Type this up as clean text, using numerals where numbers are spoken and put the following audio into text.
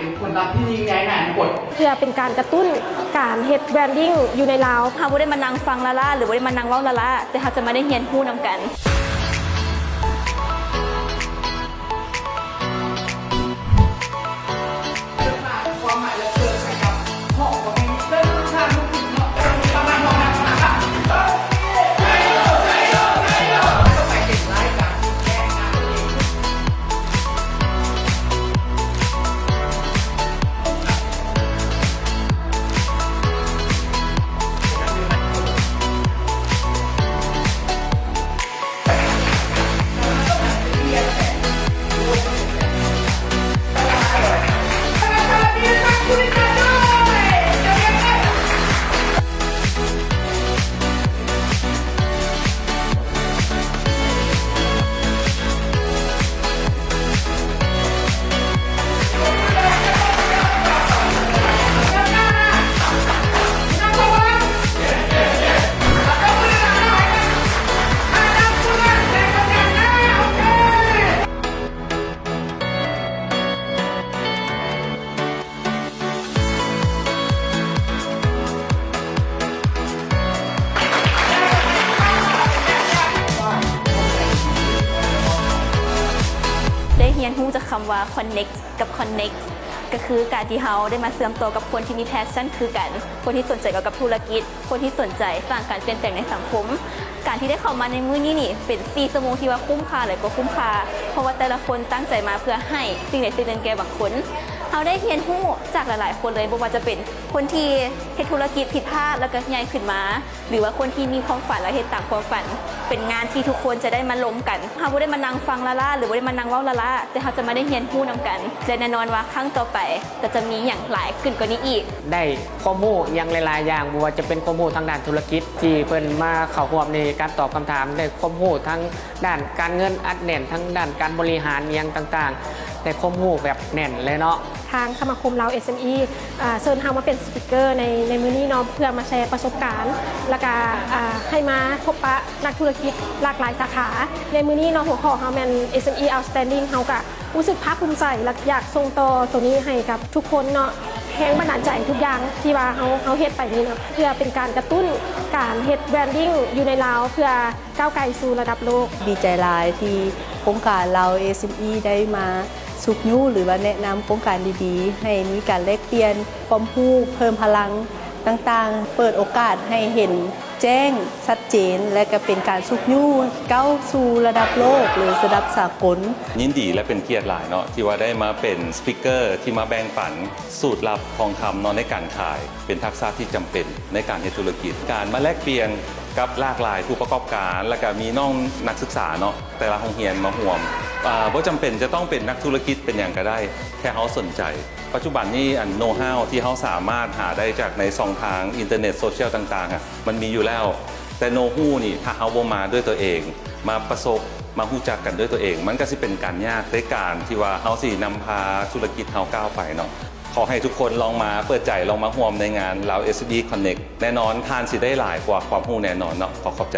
เป็นผลลัพธ์ที่ยิ่งใหญ่ในอนาคตเพื่อเป็นการกระตุ้นการเฮ็ดแบรนดิ้งอยู่ในลาวเขาไม่ได้มานั่งฟังละล่าหรือว่าได้มานั่งเว้าละล่าแต่เขาจะมาได้เรียนรู้นำกันได้เรียนรู้จากคำว่า connect กับ connect ก็คือการที่เราได้มาเชื่อมตัวกับคนที่มีแพชชั่นคือกันคนที่สนใจเกี่ยวกับธุรกิจคนที่สนใจสร้างการเปลี่ยนแปลงในสังคมการที่ได้เข้ามาในมื้อนี้นี่เป็น4 ชั่วโมงที่ว่าคุ้มค่าเลยก็คุ้มค่าเพราะว่าแต่ละคนตั้งใจมาเพื่อให้สิ่งใดสิ่งหนึ่งแก่บางคนเราได้เรียนรู้จากหลายๆคนเลยบ่ว่าจะเป็นคนที่เฮ็ดธุรกิจผิดพลาดแล้วก็ใหญ่ขึ้นมาหรือว่าคนที่มีความฝันและเฮ็ดตามความฝันเป็นงานที่ทุกคนจะได้มาล้มกันเราบ่ได้มานั่งฟังละล่าหรือบ่ได้มานั่งเว้าละล่าแต่เราจะมาได้เรียนรู้นำกันและแน่นอนว่าครั้งต่อไปก็จะมีอย่างหลายขึ้นกว่านี้อีกได้ข้อมูลอย่างหลายๆอย่างบ่ว่าจะเป็นข้อมูลทางด้านธุรกิจที่เพิ่นมาเข้าร่วมในการตอบคำถามได้ข้อมูลทั้งด้านการเงินอัดแน่นทั้งด้านการบริหารอย่างต่างๆได้ข้อมูลแบบแน่นเลยเนาะทางสมาคมลาว SME เชิญเฮามาเป็นสปิเกอร์ในมื้อนี้เนาะเพื่อมาแชร์ประสบการณ์แล้วก็ให้มาพบปะนักธุรกิจหลากหลายสาขาในมื้อนี้เนาะหัวข้อเฮาแม่น SME Outstanding เฮาก็รู้สึกภาคภูมิใจและอยากส่งต่อตัวนี้ให้กับทุกคนเนาะแรงบันดาลใจทุกอย่างที่ว่าเฮาเฮ็ดไปนี้เนาะเพื่อเป็นการกระตุ้นการเฮ็ดแบรนดิ้งอยู่ในลาวเพื่อก้าวไกลสู่ระดับโลกดีใจหลายที่โครงการเรา SME ได้มาสุกยู่หรือว่าแนะนำโครงการดีๆให้มีการแลกเปลี่ยนความรู้เพิ่มพลังต่างๆเปิดโอกาสให้เห็นแจ้งชัดเจนและก็เป็นการสุกยู่ก้าวสู่ระดับโลกหรือระดับสากลยินดีและเป็นเกียรติหลายเนาะที่ว่าได้มาเป็นสปิเกอร์ที่มาแบ่งปันสูตรลับทองคำเนาะในการขายเป็นทักษะที่จำเป็นในการเฮ็ดธุรกิจการมาแลกเปลี่ยนกับหลากหลายผู้ประกอบการและก็มีน้องนักศึกษาเนาะแต่ละโรงเรียนมาห่วมว่าจำเป็นจะต้องเป็นนักธุรกิจเป็นอย่างก็ได้แค่เขาสนใจปัจจุบันนี้โน้ตฮาวที่เขาสามารถหาได้จากในช่องทางอินเทอร์เน็ตโซเชียลต่างๆมันมีอยู่แล้วแต่โน้ตฮู้นี่ถ้าเขาบ่มาด้วยตัวเองมาประสบมาฮู้จักกันด้วยตัวเองมันก็สิเป็นการยากในการที่ว่าเขาสินำพาธุรกิจเขาก้าวไปเนาะขอให้ทุกคนลองมาเปิดใจลองมาร่วมในงานเรา SME Connect แน่นอนทานสิได้หลายกว่าความรู้แน่นอนเนาะขอบใจ